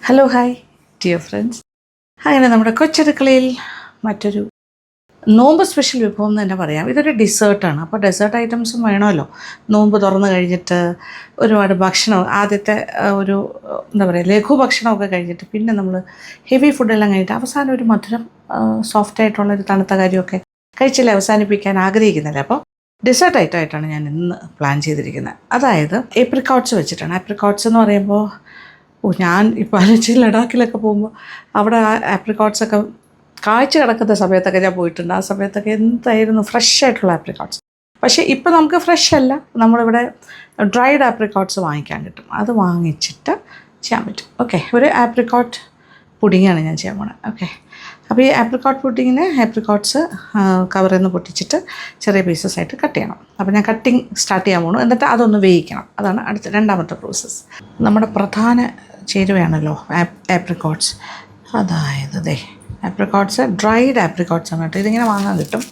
Hello hi dear friends. അങ്ങനെ നമ്മുടെ കൊച്ചടുക്കളയിൽ മറ്റൊരു നോമ്പ് സ്പെഷ്യൽ വിഭവം എന്ന് തന്നെ പറയാം. ഇതൊരു ഡിസേർട്ടാണ്. അപ്പോൾ ഡെസേർട്ട് ഐറ്റംസും വേണമല്ലോ. നോമ്പ് തുറന്ന് കഴിഞ്ഞിട്ട് ഒരുപാട് ഭക്ഷണം ആദ്യത്തെ ഒരു എന്താ പറയുക ലഘു ഭക്ഷണമൊക്കെ കഴിഞ്ഞിട്ട് പിന്നെ നമ്മൾ ഹെവി ഫുഡെല്ലാം കഴിഞ്ഞിട്ട് അവസാനം ഒരു മധുരം സോഫ്റ്റായിട്ടുള്ളൊരു തണുത്ത കാര്യമൊക്കെ കഴിച്ചില്ല അവസാനിപ്പിക്കാൻ ആഗ്രഹിക്കുന്നില്ല. അപ്പോൾ ഡെസേർട്ട് ഐറ്റമായിട്ടാണ് ഞാൻ ഇന്ന് പ്ലാൻ ചെയ്തിരിക്കുന്നത്. അതായത് ഏപ്രിക്കോട്ട്സ് വെച്ചിട്ടാണ്. ഏപ്രിക്കോട്ട്സ് എന്ന് പറയുമ്പോൾ ഞാൻ ഇപ്പോൾ ആലോചിച്ച് ലഡാക്കിലൊക്കെ പോകുമ്പോൾ അവിടെ ആപ്രിക്കോട്ട്സൊക്കെ കാഴ്ച കിടക്കുന്ന സമയത്തൊക്കെ ഞാൻ പോയിട്ടുണ്ട്. ആ സമയത്തൊക്കെ എന്തായിരുന്നു ഫ്രഷ് ആയിട്ടുള്ള ആപ്രിക്കോട്ട്സ്. പക്ഷേ ഇപ്പോൾ നമുക്ക് ഫ്രഷ് അല്ല, നമ്മളിവിടെ ഡ്രൈഡ് ആപ്രിക്കോട്ട്സ് വാങ്ങിക്കാൻ കിട്ടും. അത് വാങ്ങിച്ചിട്ട് ചെയ്യാൻ പറ്റും. ഓക്കെ, ഒരു ആപ്രിക്കോട്ട് പുഡിങ്ങാണ് ഞാൻ ചെയ്യാൻ പോകുന്നത്. ഓക്കെ, അപ്പോൾ ഈ ആപ്രിക്കോട്ട് പുഡിങ്ങിന് ആപ്രിക്കോട്ട്സ് കവറിൽ നിന്ന് പൊട്ടിച്ചിട്ട് ചെറിയ പീസസ് ആയിട്ട് കട്ട് ചെയ്യണം. അപ്പോൾ ഞാൻ കട്ടിങ് സ്റ്റാർട്ട് ചെയ്യാൻ പോകുന്നു. എന്നിട്ട് അതൊന്ന് വേവിക്കണം. അതാണ് അടുത്ത രണ്ടാമത്തെ പ്രോസസ്സ്. നമ്മുടെ പ്രധാന ചേരുവയാണല്ലോ ആപ്രിക്കോട്ട്സ്. അതായത് ആപ്രിക്കോട്ട്സ് ഡ്രൈഡ് ആപ്രിക്കോട്ട്സ് ആണ് കേട്ടോ. ഇതിങ്ങനെ വാങ്ങാൻ കിട്ടും.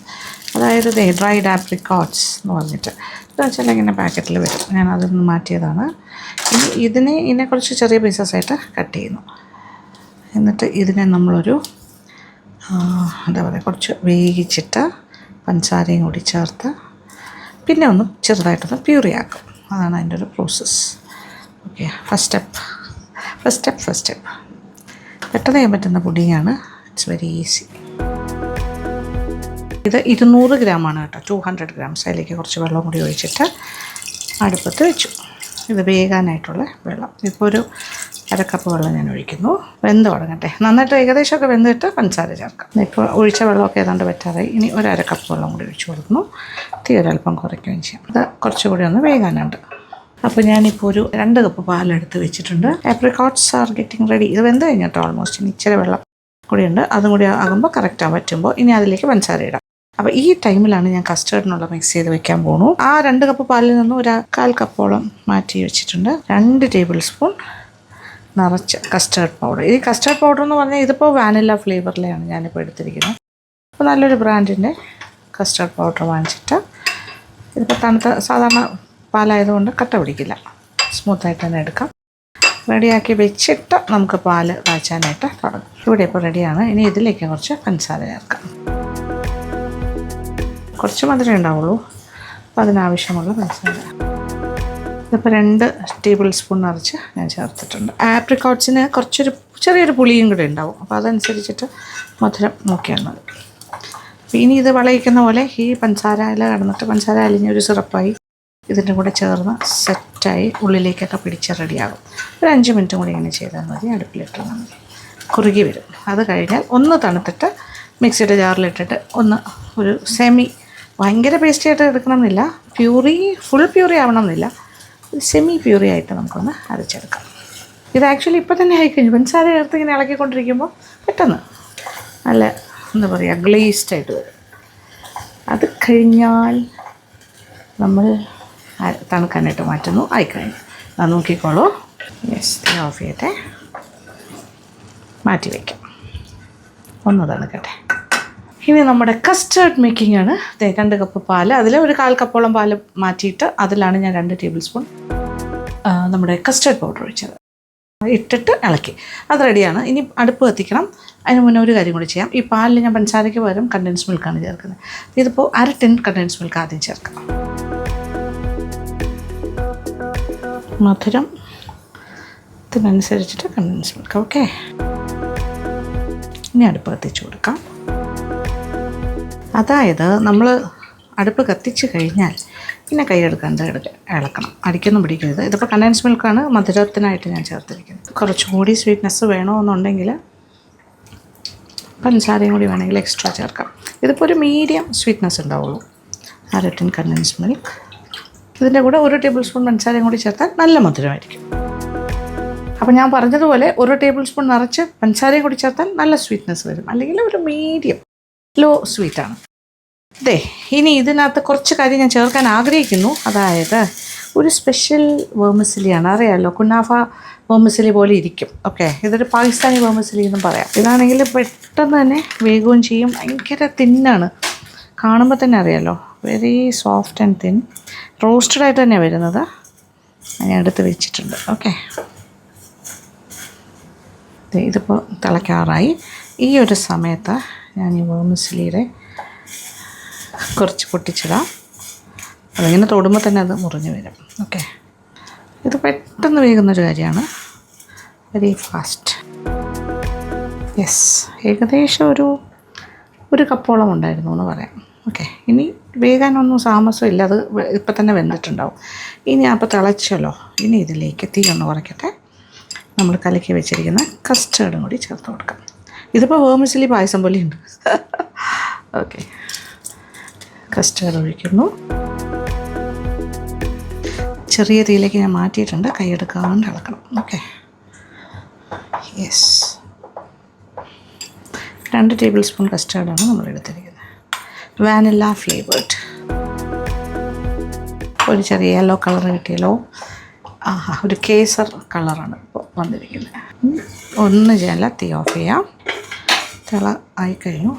അതായത് ഡ്രൈഡ് ആപ്രിക്കോട്ട്സ് എന്ന് പറഞ്ഞിട്ട് ഇത് വെച്ചാൽ ഇങ്ങനെ പാക്കറ്റിൽ വരും. ഞാൻ അതൊന്ന് മാറ്റിയതാണ്. ഇനി ഇതിനെ കുറച്ച് ചെറിയ പീസസായിട്ട് കട്ട് ചെയ്യുന്നു. എന്നിട്ട് ഇതിനെ നമ്മളൊരു എന്താ പറയുക കുറച്ച് വേവിച്ചിട്ട് പഞ്ചസാരയും കൂടി ചേർത്ത് പിന്നെ ഒന്ന് ചെറുതായിട്ടൊന്ന് പ്യൂറിയാക്കും. അതാണ് അതിൻ്റെ ഒരു പ്രോസസ്സ്. ഓക്കെ, ഫസ്റ്റ് സ്റ്റെപ്പ് പെട്ടെന്ന് ചെയ്യാൻ പറ്റുന്ന പുഡിങ്ങാണ്. It's very easy. ഇത് 200 ഗ്രാമാണ് കേട്ടോ, 200 ഗ്രാംസ്. അതിലേക്ക് കുറച്ച് വെള്ളം കൂടി ഒഴിച്ചിട്ട് അടുപ്പത്ത് വെച്ചു. ഇത് വേകാനായിട്ടുള്ള വെള്ളം. ഇപ്പോൾ ഒരു അരക്കപ്പ് വെള്ളം ഞാൻ ഒഴിക്കുന്നു. വെന്ത് തുടങ്ങട്ടെ. നന്നായിട്ട് ഏകദേശമൊക്കെ വെന്തിട്ട് പഞ്ചസാര ചേർക്കാം. ഇപ്പോൾ ഒഴിച്ച വെള്ളമൊക്കെ ഏതാണ്ട് പറ്റാറായി. ഇനി ഒരു അരക്കപ്പ് വെള്ളം കൂടി ഒഴിച്ച് കൊടുക്കുന്നു. തീ ഒരല്പം കുറയ്ക്കുകയും ചെയ്യാം. ഇത് കുറച്ചുകൂടി ഒന്ന് വേകാനുണ്ട്. അപ്പോൾ ഞാനിപ്പോൾ ഒരു 2 കപ്പ് പാലെടുത്ത് വെച്ചിട്ടുണ്ട്. Apricots are getting ready. ഇത് വെന്ത് കഴിഞ്ഞിട്ടോ ഓൾമോസ്റ്റ്. ഇനി ഇച്ചിരി വെള്ളം കൂടിയുണ്ട്. അതും കൂടി ആകുമ്പോൾ കറക്റ്റാൻ പറ്റുമ്പോൾ ഇനി അതിലേക്ക് പഞ്ചസാര ഇടാം. അപ്പോൾ ഈ ടൈമിലാണ് ഞാൻ കസ്റ്റേർഡിനുള്ള മിക്സ് ചെയ്ത് വെക്കാൻ പോകുന്നു. ആ 2 കപ്പ് പാലിൽ നിന്നും ഒരു 1/4 കപ്പോളം മാറ്റി വെച്ചിട്ടുണ്ട്. 2 ടേബിൾ സ്പൂൺ നിറച്ച് കസ്റ്റേർഡ് പൗഡർ. ഈ കസ്റ്റേർഡ് പൗഡർ എന്ന് പറഞ്ഞാൽ ഇതിപ്പോൾ വാനില ഫ്ലേവറിലെയാണ് ഞാനിപ്പോൾ എടുത്തിരിക്കുന്നത്. അപ്പോൾ നല്ലൊരു ബ്രാൻഡിൻ്റെ കസ്റ്റേർഡ് പൗഡർ വാങ്ങിച്ചിട്ട് ഇതിപ്പോൾ തണുത്ത സാധാരണ പാലായതുകൊണ്ട് കട്ട പിടിക്കില്ല, സ്മൂത്തായിട്ട് തന്നെ എടുക്കാം. റെഡിയാക്കി വെച്ചിട്ട് നമുക്ക് പാല് കാച്ചാനായിട്ട് തുടങ്ങും. ഇവിടെ ഇപ്പോൾ റെഡിയാണ്. ഇനി ഇതിലേക്ക് കുറച്ച് പഞ്ചസാര ചേർക്കാം. കുറച്ച് മധുരം ഉണ്ടാവുള്ളൂ, അപ്പോൾ അതിനാവശ്യമുള്ള പഞ്ചസാര. ഇതിപ്പോൾ 2 ടേബിൾ സ്പൂൺ നിറച്ച് ഞാൻ ചേർത്തിട്ടുണ്ട്. ആപ്രിക്കോട്ട്സിന് ചെറിയൊരു പുളിയും കൂടെ ഉണ്ടാവും. അപ്പോൾ അതനുസരിച്ചിട്ട് മധുരം നോക്കിയാൽ മതി. ഇനി ഇത് വളയിക്കുന്ന പോലെ ഈ പഞ്ചസാരയിൽ കടന്നിട്ട് പഞ്ചസാര അലിഞ്ഞൊരു സിറപ്പായി ഇതിൻ്റെ കൂടെ ചേർന്ന് സെറ്റായി ഉള്ളിലേക്കൊക്കെ പിടിച്ച് റെഡിയാകും. ഒരു 5 മിനിറ്റും കൂടി ഇങ്ങനെ ചെയ്താൽ മതി. അടുപ്പിലിട്ടാൽ മതി, കുറുകി വരും. അത് കഴിഞ്ഞാൽ ഒന്ന് തണുത്തിട്ട് മിക്സിയുടെ ജാറിലിട്ടിട്ട് ഒന്ന് ഒരു ഭയങ്കര പേസ്റ്റി ആയിട്ട് എടുക്കണമെന്നില്ല, ഫുൾ പ്യൂറി ആവണമെന്നില്ല, സെമി പ്യൂറി ആയിട്ട് നമുക്കൊന്ന് അരച്ചെടുക്കാം. ഇത് ആക്ച്വലി ഇപ്പോൾ തന്നെ ആയിക്കഴിഞ്ഞു. പഞ്ചസാര ചേർത്ത് ഇങ്ങനെ ഇളക്കിക്കൊണ്ടിരിക്കുമ്പോൾ പെട്ടെന്ന് നല്ല എന്താ പറയുക ഗ്ലേസ്ഡായിട്ട് വരും. അത് കഴിഞ്ഞാൽ നമ്മൾ തണുക്കാനായിട്ട് മാറ്റുന്നു. ആയിക്കഴിഞ്ഞു. അത് നോക്കിക്കോളൂ. യെസ്, ഓഫ് ചെയ്യട്ടെ, മാറ്റി വയ്ക്കാം, ഒന്ന് തണുക്കട്ടെ. ഇനി നമ്മുടെ കസ്റ്റേർഡ് മേക്കിംഗ് ആണ്. 2 കപ്പ് പാല്, അതിൽ ഒരു 1/4 കപ്പോളം പാല് മാറ്റിയിട്ട് അതിലാണ് ഞാൻ 2 ടേബിൾ സ്പൂൺ നമ്മുടെ കസ്റ്റേർഡ് പൗഡർ ഒഴിച്ചത്. ഇട്ടിട്ട് ഇളക്കി അത് റെഡിയാണ്. ഇനി അടുപ്പ് കത്തിക്കണം. അതിന് മുന്നേ ഒരു കാര്യം കൂടി ചെയ്യാം. ഈ പാലിൽ ഞാൻ പഞ്ചസാരയ്ക്ക് പകരം കണ്ടൻസ് മിൽക്കാണ് ചേർക്കുന്നത്. ഇതിപ്പോൾ 1/2 ടിൻ കണ്ടൻസ് മിൽക്ക് ആദ്യം ചേർക്കാം. മധുരം ഇതിനനുസരിച്ചിട്ട് കണ്ടൻസ് മിൽക്ക്. ഓക്കെ, ഇനി അടുപ്പ് കത്തിച്ച് കൊടുക്കാം. അതായത് നമ്മൾ അടുപ്പ് കത്തിച്ച് കഴിഞ്ഞാൽ പിന്നെ കൈയെടുക്കാണ്ട് ഇളക്കണം, അടിക്കൊന്നും പിടിക്കരുത്. ഇതിപ്പോൾ കണ്ടൻസ് മിൽക്കാണ് മധുരത്തിനായിട്ട് ഞാൻ ചേർത്തിരിക്കുന്നത്. കുറച്ചുകൂടി സ്വീറ്റ്നെസ് വേണമെന്നുണ്ടെങ്കിൽ പഞ്ചസാരയും കൂടി വേണമെങ്കിൽ എക്സ്ട്രാ ചേർക്കാം. ഇതിപ്പോൾ ഒരു മീഡിയം സ്വീറ്റ്നെസ് ഉണ്ടാവുള്ളൂ. 1/2 ടിൻ കണ്ടൻസ് മിൽക്ക്, ഇതിൻ്റെ കൂടെ 1 ടേബിൾ സ്പൂൺ പഞ്ചസാരയും കൂടി ചേർത്താൽ നല്ല മധുരമായിരിക്കും. അപ്പോൾ ഞാൻ പറഞ്ഞതുപോലെ 1 ടേബിൾ സ്പൂൺ നിറച്ച് പഞ്ചസാരയും കൂടി ചേർത്താൽ നല്ല സ്വീറ്റ്നെസ് വരും. അല്ലെങ്കിൽ ഒരു മീഡിയം ലോ സ്വീറ്റാണ്. ഇനി ഇതിനകത്ത് കുറച്ച് കാര്യം ഞാൻ ചേർക്കാൻ ആഗ്രഹിക്കുന്നു. അതായത് ഒരു സ്പെഷ്യൽ വേർമിസിലിയാണ്. അറിയാമല്ലോ, കുനാഫ വേർമിസിലി പോലെ ഇരിക്കും. ഓക്കെ, ഇതൊരു പാകിസ്ഥാനി വേർമിസിലി എന്നും പറയാം. ഇതാണെങ്കിൽ പെട്ടെന്ന് തന്നെ വേഗവും ചെയ്യും. ഭയങ്കര തിന്നാണ്, കാണുമ്പോൾ തന്നെ അറിയാമല്ലോ. Very soft and thin. Roasted ആയിട്ട് തന്നെയാണ് വരുന്നത്. ഞാൻ എടുത്ത് വെച്ചിട്ടുണ്ട്. ഓക്കെ, ഇതിപ്പോൾ തിളയ്ക്കാറായി. ഈ ഒരു സമയത്ത് ഞാൻ ഈ വേർമിസെല്ലിയുടെ കുറച്ച് പൊട്ടിച്ചിടാം. അതിങ്ങനെ തൊടുമ്പോൾ തന്നെ അത് മുറിഞ്ഞ് വരും. ഓക്കെ, ഇത് പെട്ടെന്ന് വേകുന്നൊരു കാര്യമാണ്, വെരി ഫാസ്റ്റ്. യെസ്, ഏകദേശം ഒരു കപ്പോളം ഉണ്ടായിരുന്നു എന്ന് പറയാം. ഓക്കെ, ഇനി വേകാനൊന്നും താമസം ഇല്ല, അത് ഇപ്പം തന്നെ വെന്തിട്ടുണ്ടാവും. ഇനി അപ്പോൾ തിളച്ചല്ലോ, ഇനി ഇതിലേക്ക് തീ ഒന്ന് കുറയ്ക്കട്ടെ. നമ്മൾ കലക്കി വെച്ചിരിക്കുന്ന കസ്റ്റേർഡും കൂടി ചേർത്ത് കൊടുക്കാം. ഇതിപ്പോൾ വേർമിസെല്ലി പായസം പോലെയുണ്ട്. ഓക്കെ, കസ്റ്റേർഡ് ഒഴിക്കുന്നു. ചെറിയ തീയിലേക്ക് ഞാൻ മാറ്റിയിട്ടുണ്ട്, കൈയെടുക്കാണ്ട് ഇളക്കണം. ഓക്കെ, യെസ്, 2 ടേബിൾ സ്പൂൺ കസ്റ്റേർഡാണ് നമ്മൾ എടുത്തിരിക്കുന്നത്, വാനില ഫ്ലേവേർഡ്. ഒരു ചെറിയ യെല്ലോ കളർ കിട്ടിയല്ലോ. ഒരു കേസർ കളറാണ് ഇപ്പോൾ വന്നിരിക്കുന്നത്. ഒന്നും ചെയ്യാനില്ല, തീ ഓഫ് ചെയ്യാം. തിള ആയിക്കഴിഞ്ഞു.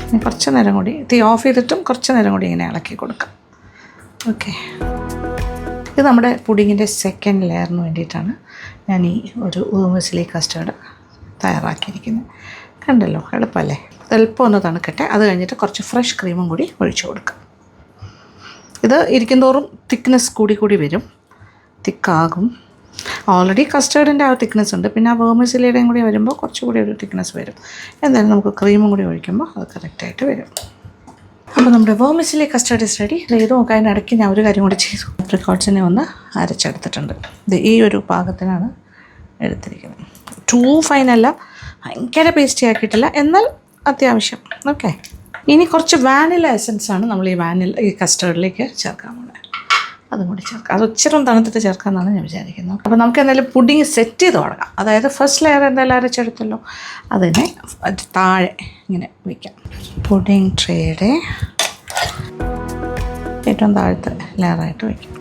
ഇനി കുറച്ച് നേരം കൂടി തീ ഓഫ് ചെയ്തിട്ടും കുറച്ച് നേരം കൂടി ഇങ്ങനെ ഇളക്കി കൊടുക്കാം. ഓക്കെ, ഇത് നമ്മുടെ പുഡിങ്ങിൻ്റെ സെക്കൻഡ് ലെയറിന് വേണ്ടിയിട്ടാണ് ഞാൻ ഈ ഒരു വേർമിസെല്ലി കസ്റ്റേർഡ് തയ്യാറാക്കിയിരിക്കുന്നത്. കണ്ടല്ലോ, എളുപ്പമല്ലേ? എളുപ്പം ഒന്ന് തണുക്കട്ടെ. അത് കഴിഞ്ഞിട്ട് കുറച്ച് ഫ്രഷ് ക്രീമും കൂടി ഒഴിച്ചു കൊടുക്കാം. ഇത് ഇരിക്കുന്തോറും തിക്നെസ് കൂടി വരും, തിക്കാകും. ഓൾറെഡി കസ്റ്റേർഡിൻ്റെ ആ തിക്നെസ് ഉണ്ട്, പിന്നെ ആ വേർമിസെല്ലിയുടെയും കൂടി വരുമ്പോൾ കുറച്ചുകൂടി ഒരു തിക്നെസ് വരും. എന്തായാലും നമുക്ക് ക്രീമും കൂടി ഒഴിക്കുമ്പോൾ അത് കറക്റ്റായിട്ട് വരും. അപ്പോൾ നമ്മുടെ വേർമിസെല്ലി കസ്റ്റേർഡ് ഇസ് റെഡി. ഇത് നോക്കാൻ ഇടയ്ക്ക് ഞാൻ ഒരു കാര്യം കൂടി ചെയ്തു, പ്രിക്കോട്സിനെ ഒന്ന് അരച്ചെടുത്തിട്ടുണ്ട്. ഇത് ഈ ഒരു പാകത്തിനാണ് എടുത്തിരിക്കുന്നത്. ടൂ ഫൈനല്ല, ഭയങ്കര പേസ്റ്റി ആക്കിയിട്ടില്ല, എന്നാൽ അത്യാവശ്യം. ഓക്കെ, ഇനി കുറച്ച് വാനില എസൻസാണ് നമ്മൾ ഈ കസ്റ്റേർഡിലേക്ക് ചേർക്കാൻ പോകുന്നത്. അതും കൂടി ചേർക്കാം. അത് ഇച്ചിരി തണുത്തിട്ട് ചേർക്കാമെന്നാണ് ഞാൻ വിചാരിക്കുന്നത്. അപ്പോൾ നമുക്ക് എന്തായാലും പുഡിങ് സെറ്റ് ചെയ്ത് തുടങ്ങാം. അതായത് ഫസ്റ്റ് ലെയർ എന്തായാലും അരച്ചെടുത്തല്ലോ, അതിനെ താഴെ ഇങ്ങനെ വയ്ക്കാം. പുഡിങ് ട്രേയുടെ ഏറ്റവും താഴത്തെ ലെയറായിട്ട് വയ്ക്കാം.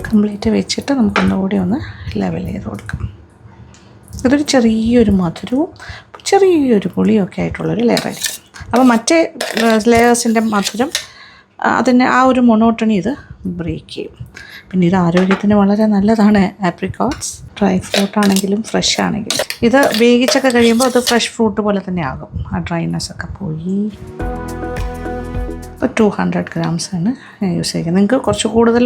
കംപ്ലീറ്റ് വെച്ചിട്ട് നമുക്കൊന്നുകൂടി ഒന്ന് ലെവൽ ചെയ്ത് കൊടുക്കാം. ഇതൊരു ചെറിയൊരു മധുരവും ചെറിയൊരു പുളിയൊക്കെ ആയിട്ടുള്ളൊരു ലെയറായിരിക്കും. അപ്പോൾ മറ്റേ ലെയേഴ്സിൻ്റെ മധുരം അതിന് ആ ഒരു മൊണോട്ടണി ഇത് ബ്രേക്ക് ചെയ്യും. പിന്നെ ഇത് ആരോഗ്യത്തിന് വളരെ നല്ലതാണ്. ആപ്രിക്കോട്ട്സ് ഡ്രൈ ഫ്രൂട്ട് ആണെങ്കിലും ഫ്രഷ് ആണെങ്കിലും ഇത് വേവിച്ചൊക്കെ കഴിയുമ്പോൾ അത് ഫ്രഷ് ഫ്രൂട്ട് പോലെ തന്നെ ആകും. ആ ഡ്രൈനെസ് ഒക്കെ പോയി. ഇപ്പോൾ 200 ഗ്രാംസാണ് ഞാൻ യൂസ് ചെയ്യുന്നത്. നിങ്ങൾക്ക് കുറച്ച് കൂടുതൽ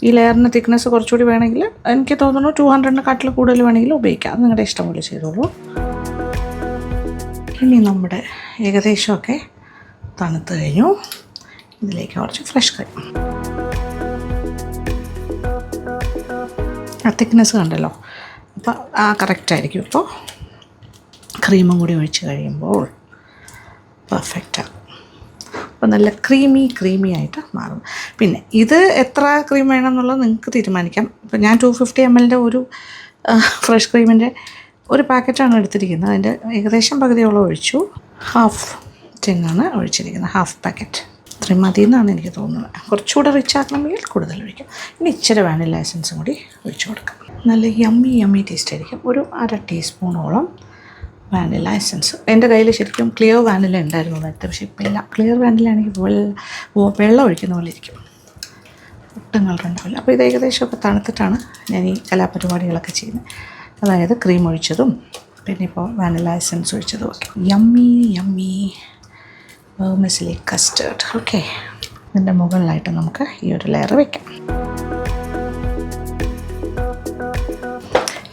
ഈ ലെയറിന് തിക്നെസ് കുറച്ചുകൂടി വേണമെങ്കിൽ എനിക്ക് തോന്നുന്നു 200-കാട്ടിൽ കൂടുതൽ വേണമെങ്കിൽ ഉപയോഗിക്കാം. അത് നിങ്ങളുടെ ഇഷ്ടം പോലെ ചെയ്തോളൂ. ഇനി നമ്മുടെ ഏകദേശമൊക്കെ തണുത്ത് കഴിഞ്ഞു. ഇതിലേക്ക് കുറച്ച് ഫ്രഷ് ക്രീം. ആ തിക്നെസ് കണ്ടല്ലോ, അപ്പോൾ ആ കറക്റ്റായിരിക്കും. ഇപ്പോൾ ക്രീമും കൂടി ഒഴിച്ച് കഴിയുമ്പോൾ പെർഫെക്റ്റാണ്. അപ്പോൾ നല്ല ക്രീമി ആയിട്ട് മാറും. പിന്നെ ഇത് എത്ര ക്രീം വേണമെന്നുള്ളത് നിങ്ങൾക്ക് തീരുമാനിക്കാം. ഇപ്പോൾ ഞാൻ 250 ml ഒരു ഫ്രഷ് ക്രീമിൻ്റെ ഒരു പാക്കറ്റാണ് എടുത്തിരിക്കുന്നത്. അതിൻ്റെ ഏകദേശം പകുതിയോളം ഒഴിച്ചു. ഹാഫ് ടിന്നാണ് ഒഴിച്ചിരിക്കുന്നത്, ഹാഫ് പാക്കറ്റ്. ഇത്രയും മതി എന്നാണ് എനിക്ക് തോന്നുന്നത്. കുറച്ചുകൂടെ റിച്ച് ആക്കണമെങ്കിൽ കൂടുതൽ ഒഴിക്കാം. ഇനി ഇച്ചിരി വാനില എസൻസും കൂടി ഒഴിച്ചു കൊടുക്കാം. നല്ല യമ്മി ടേസ്റ്റ് ആയിരിക്കും. ഒരു 1/2 ടീസ്പൂണോളം വാനില എസൻസ്. എൻ്റെ കയ്യിൽ ശരിക്കും ക്ലിയർ വാനില ഉണ്ടായിരുന്നു നേരത്തെ, പക്ഷേ ഇപ്പം ഇല്ല. ക്ലിയർ വാനില ആണെങ്കിൽ വെള്ളം ഒഴിക്കുന്ന പോലെ ഇരിക്കും, ഒട്ടും കളർ ഉണ്ടാവില്ല. അപ്പോൾ ഇത് ഏകദേശമൊക്കെ തണുത്തിട്ടാണ് ഞാൻ ഈ കലാപരിപാടികളൊക്കെ ചെയ്യുന്നത്. അതായത് ക്രീം ഒഴിച്ചതും പിന്നെ ഇപ്പോൾ വാനില എസൻസ് ഒഴിച്ചതും ഒക്കെ. Yummy vermicelli custard. ഓക്കെ, ഇതിൻ്റെ മുകളിലായിട്ട് നമുക്ക് ഈ ഒരു ലെയർ വയ്ക്കാം.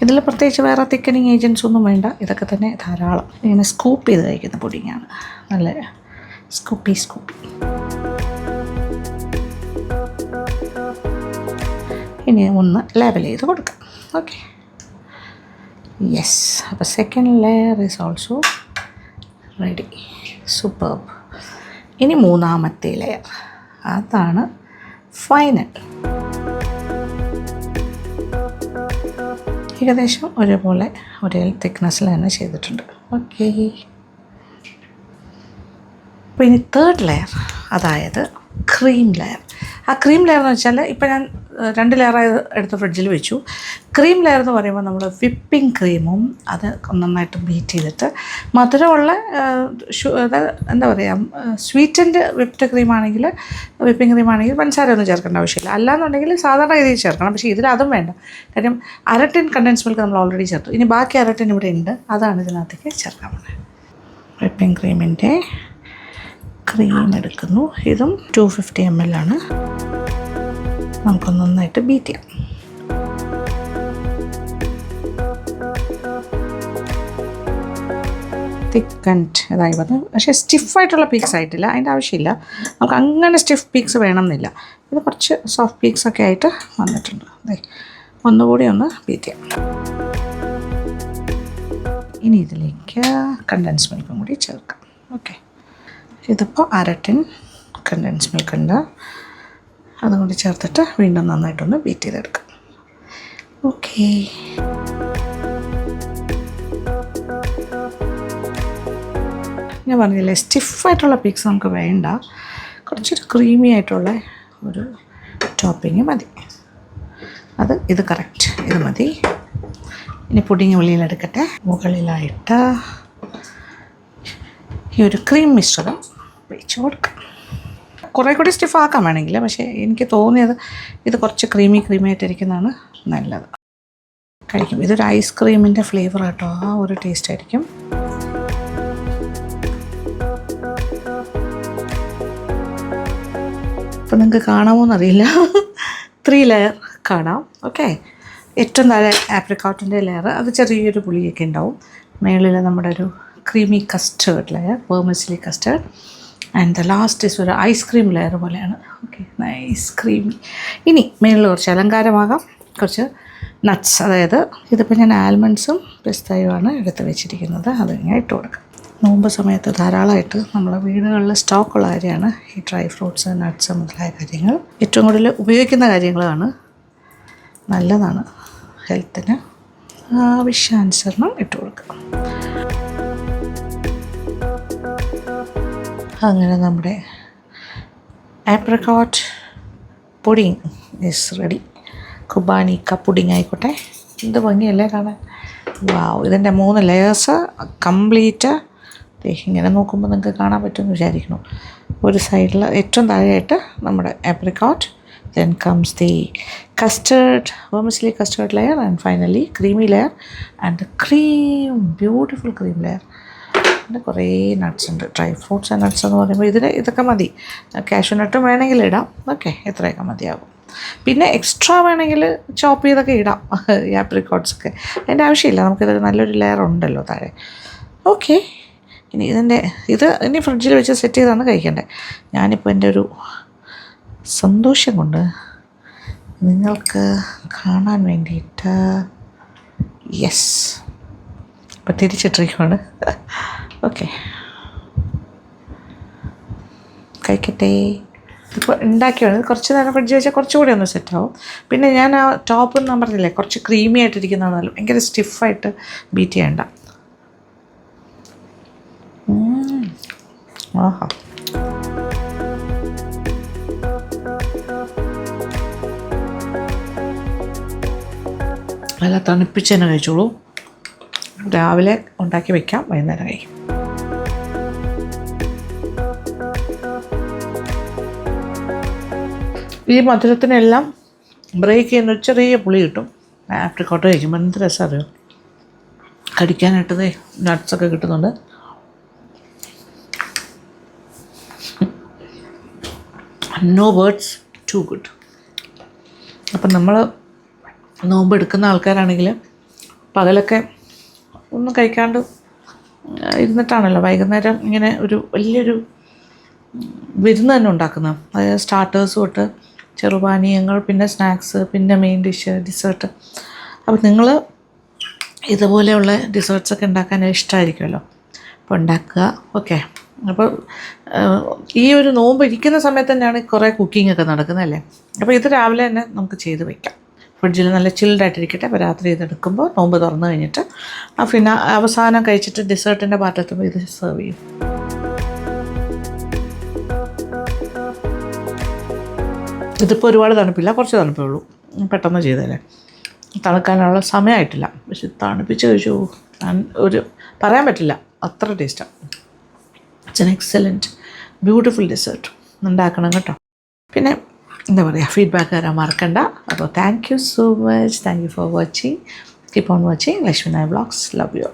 ഇതിൽ പ്രത്യേകിച്ച് വേറെ തിക്കനിങ് ഏജൻസ് ഒന്നും വേണ്ട, ഇതൊക്കെ തന്നെ ധാരാളം. ഇങ്ങനെ സ്കൂപ്പ് ചെയ്ത് കഴിക്കുന്ന പുഡിങ്ങാണ്, നല്ല സ്കൂപ്പി. ഇനി ഒന്ന് ലേബൽ ചെയ്ത് കൊടുക്കാം. Okay, yes. അപ്പോൾ second layer is also ready. Superb. ഇനി മൂന്നാമത്തെ ലെയർ, അതാണ് ഫൈനൽ. ഏകദേശം ഒരേപോലെ ഒരേ തിക്നെസ്സിൽ തന്നെ ചെയ്തിട്ടുണ്ട്. ഓക്കെ, അപ്പോൾ ഇനി തേർഡ് ലെയർ, അതായത് ക്രീം ലെയർ. ആ ക്രീം ലെയർ എന്ന് വെച്ചാൽ ഇപ്പോൾ ഞാൻ 2 ലെയറായി എടുത്ത് ഫ്രിഡ്ജിൽ വെച്ചു. ക്രീം ലെയർ എന്ന് പറയുമ്പോൾ നമ്മൾ വിപ്പിംഗ് ക്രീമും അത് നന്നായിട്ട് ബീറ്റ് ചെയ്തിട്ട് മധുരമുള്ള എന്താ പറയുക സ്വീറ്റൻഡ് വിപ്ഡ് ക്രീമാണെങ്കിൽ വിപ്പിംഗ് ക്രീമാണെങ്കിൽ പഞ്ചസാര ഒന്നും ചേർക്കേണ്ട ആവശ്യമില്ല. അല്ലാന്നുണ്ടെങ്കിൽ സാധാരണ രീതിയിൽ ചേർക്കണം. പക്ഷേ ഇതിൽ അതും വേണ്ട. കാര്യം 1/2 ടിൻ കണ്ടൻസ് മിൽക്ക് നമ്മൾ ഓൾറെഡി ചേർത്തു. ഇനി ബാക്കി 1/2 ടിൻ ഇവിടെ ഉണ്ട്, അതാണ് ഇതിനകത്തേക്ക് ചേർക്കാൻ പോകുന്നത്. വിപ്പിംഗ് ക്രീമിൻ്റെ ക്രീം എടുക്കുന്നു. ഇതും 250 ml ആണ്. നമുക്ക് നന്നായിട്ട് ബീറ്റ് ചെയ്യാം. തിക്കൻഡ് ഇതായി വന്നു. പക്ഷേ സ്റ്റിഫായിട്ടുള്ള പീക്സ് ആയിട്ടില്ല, അതിൻ്റെ ആവശ്യമില്ല. നമുക്ക് അങ്ങനെ സ്റ്റിഫ് പീക്സ് വേണമെന്നില്ല. ഇത് കുറച്ച് സോഫ്റ്റ് പീക്സൊക്കെ ആയിട്ട് വന്നിട്ടുണ്ട്. അതെ, ഒന്നുകൂടി ഒന്ന് ബീറ്റ് ചെയ്യാം. ഇനി ഇതിലേക്ക് കണ്ടൻസ് മിൽക്കും കൂടി ചേർക്കാം. ഓക്കെ, ഇതിപ്പോൾ 1/2 ടിൻ കണ്ടൻസ് മിൽക്ക് ഉണ്ട്. അതും കൂടി ചേർത്തിട്ട് വീണ്ടും നന്നായിട്ടൊന്ന് ബീറ്റ് ചെയ്തെടുക്കാം. ഓക്കെ, ഞാൻ പറഞ്ഞില്ലേ സ്റ്റിഫായിട്ടുള്ള പീക്സ് നമുക്ക് വേണ്ട, കുറച്ചൊരു ക്രീമി ആയിട്ടുള്ള ഒരു ടോപ്പിങ് മതി. ഇത് കറക്റ്റ്, ഇത് മതി. ഇനി പുഡിങ് വെളിയിലെടുക്കട്ടെ. മുകളിലായിട്ട് ഈ ഒരു ക്രീം മിശ്രിതം വെച്ച് കൊടുക്കാം. കുറേ കൂടി സ്റ്റിഫ് ആക്കാൻ വേണമെങ്കിൽ, പക്ഷേ എനിക്ക് തോന്നിയത് ഇത് കുറച്ച് ക്രീമി ആയിട്ടിരിക്കുന്നതാണ് നല്ലത്. കഴിക്കും. ഇതൊരു ഐസ്ക്രീമിൻ്റെ ഫ്ലേവർ ആട്ടോ, ആ ഒരു ടേസ്റ്റ് ആയിരിക്കും. അപ്പോൾ നിങ്ങൾക്ക് കാണാമോ എന്നറിയില്ല, 3 ലെയർ കാണാം. ഓക്കെ, ഏറ്റവും താഴെ ആപ്രിക്കോട്ടിൻ്റെ ലെയർ, അത് ചെറിയൊരു പുളിയൊക്കെ ഉണ്ടാവും. മുകളിൽ നമ്മുടെ ഒരു creamy custard layer, vermicelli custard, and the last is ഒരു ഐസ്ക്രീം ലെയർ പോലെയാണ്. Okay, nice creamy. ഇനി മുകളിൽ കുറച്ച് അലങ്കാരമാകാം, കുറച്ച് നട്ട്സ്. അതായത് ഇതിപ്പോൾ ഞാൻ ആൽമണ്ട്സും പിസ്തയുമാണ് എടുത്ത് വെച്ചിരിക്കുന്നത്. അത് ഞാൻ ഇട്ട് കൊടുക്കാം. നോമ്പ് സമയത്ത് ധാരാളമായിട്ട് നമ്മളെ വീടുകളിൽ സ്റ്റോക്കുള്ള കാര്യമാണ് ഈ ഡ്രൈ ഫ്രൂട്ട്സ്, നട്ട്സ് മുതലായ കാര്യങ്ങൾ. ഏറ്റവും കൂടുതൽ ഉപയോഗിക്കുന്ന കാര്യങ്ങളാണ്, നല്ലതാണ് ഹെൽത്തിന്. ആവശ്യാനുസരണം ഇട്ട് കൊടുക്കാം. അങ്ങനെ നമ്മുടെ ആപ്രിക്കോട്ട് പുഡിങ് ഈസ് റെഡി. കുബാനിക്ക പുഡിങ് ആയിക്കോട്ടെ. എന്ത് ഭംഗിയല്ലേ കാണാൻ. വാവ്, ഇതിൻ്റെ 3 ലെയേഴ്സ് കംപ്ലീറ്റ് ഇങ്ങനെ നോക്കുമ്പോൾ നിങ്ങൾക്ക് കാണാൻ പറ്റുമെന്ന് വിചാരിക്കുന്നു. ഒരു സൈഡിൽ ഏറ്റവും താഴെയായിട്ട് നമ്മുടെ apricot, then comes the custard, vermicelli custard layer, and finally creamy layer and the cream, beautiful cream layer. പിന്നെ കുറേ നട്ട്സ് ഉണ്ട്. ഡ്രൈ ഫ്രൂട്ട്സ് ആൻഡ് നട്ട്സ് എന്ന് പറയുമ്പോൾ ഇതൊക്കെ മതി. കാഷ്യൂ നട്ടും വേണമെങ്കിൽ ഇടാം. ഓക്കെ, എത്രയൊക്കെ മതിയാകും. പിന്നെ എക്സ്ട്രാ വേണമെങ്കിൽ ചോപ്പ് ചെയ്തൊക്കെ ഇടാം ഈ ആപ്രിക്കോട്ട്സൊക്കെ. അതിൻ്റെ ആവശ്യമില്ല, നമുക്കിത് നല്ലൊരു ലെയർ ഉണ്ടല്ലോ താഴെ. ഓക്കെ, ഇനി ഇനി ഫ്രിഡ്ജിൽ വെച്ച് സെറ്റ് ചെയ്താണ് കഴിക്കേണ്ടത്. ഞാനിപ്പോൾ എൻ്റെ ഒരു സന്തോഷം കൊണ്ട് നിങ്ങൾക്ക് കാണാൻ വേണ്ടിയിട്ട് യെസ് ഇപ്പം തിരിച്ചിട്ടിരിക്കുകയാണ്. ഓക്കെ, കഴിക്കട്ടെ. ഇപ്പോൾ ഉണ്ടാക്കിയാണ്. കുറച്ച് നേരം ഫ്രിഡ്ജിൽ വെച്ചാൽ കുറച്ചുകൂടി ഒന്ന് സെറ്റാവും. പിന്നെ ഞാൻ ആ ടോപ്പ് ഞാൻ പറഞ്ഞില്ലേ കുറച്ച് ക്രീമി ആയിട്ടിരിക്കുന്നതാണല്ലോ, ഭയങ്കര സ്റ്റിഫായിട്ട് ബീറ്റ് ചെയ്യണ്ട. ആഹാ, നല്ല തണുപ്പിച്ച് തന്നെ കഴിച്ചോളൂ. രാവിലെ ഉണ്ടാക്കി വയ്ക്കാം, വൈകുന്നേരം കഴിക്കും. ഈ മധുരത്തിനെല്ലാം ബ്രേക്ക് ചെയ്യുന്ന ഒരു ചെറിയ പുളി കിട്ടും. ആപ്രിക്കോട്ട് കഴിക്കുമ്പോൾ എന്ത് രസം അറിയോ, കടിക്കാനായിട്ടതേ നട്ട്സൊക്കെ കിട്ടുന്നുണ്ട്. No words, too good. അപ്പം നമ്മൾ നോമ്പ് എടുക്കുന്ന ആൾക്കാരാണെങ്കിൽ പകലൊക്കെ ഒന്നും കഴിക്കാണ്ട് ഇരുന്നിട്ടാണല്ലോ വൈകുന്നേരം ഇങ്ങനെ ഒരു വലിയൊരു വിരുന്ന് തന്നെ ഉണ്ടാക്കുന്നത്. അതായത് സ്റ്റാർട്ടേഴ്സ് തൊട്ട് ചെറുപാനീയങ്ങൾ, പിന്നെ സ്നാക്സ്, പിന്നെ മെയിൻ ഡിഷ്, ഡിസേർട്ട്. അപ്പോൾ നിങ്ങൾ ഇതുപോലെയുള്ള ഡിസേർട്ട്സൊക്കെ ഉണ്ടാക്കാൻ ഇഷ്ടമായിരിക്കുമല്ലോ, അപ്പോൾ ഉണ്ടാക്കുക. ഓക്കെ, അപ്പോൾ ഈ ഒരു നോമ്പ് ഇരിക്കുന്ന സമയത്ത് തന്നെയാണ് കുറേ കുക്കിങ്ങൊക്കെ നടക്കുന്നതല്ലേ. അപ്പോൾ ഇത് രാവിലെ തന്നെ നമുക്ക് ചെയ്ത് വയ്ക്കാം. ഫ്രിഡ്ജിൽ നല്ല ചിൽഡായിട്ടിരിക്കട്ടെ. അപ്പോൾ രാത്രി ഇതെടുക്കുമ്പോൾ നോമ്പ് തുറന്നു കഴിഞ്ഞിട്ട് പിന്നെ അവസാനം കഴിച്ചിട്ട് ഡിസേർട്ടിൻ്റെ പാത്രത്തുമ്പോൾ ഇത് സെർവ് ചെയ്യും. ഇതിപ്പോൾ ഒരുപാട് തണുപ്പില്ല, കുറച്ച് തണുപ്പേ ഉള്ളൂ. പെട്ടെന്ന് ചെയ്തേരെ, തണുക്കാനുള്ള സമയമായിട്ടില്ല. പക്ഷെ തണുപ്പിച്ച് കഴിച്ചു, ഒരു പറയാൻ പറ്റില്ല, അത്ര ടേസ്റ്റാണ്. It's an excellent beautiful dessert. ഉണ്ടാക്കണം കേട്ടോ. പിന്നെ എന്താ പറയുക, ഫീഡ്ബാക്ക് തരാൻ മറക്കണ്ട. അപ്പോൾ thank you so much. Thank you for watching. Keep on watching Lakshmi Nair vlogs. Love U.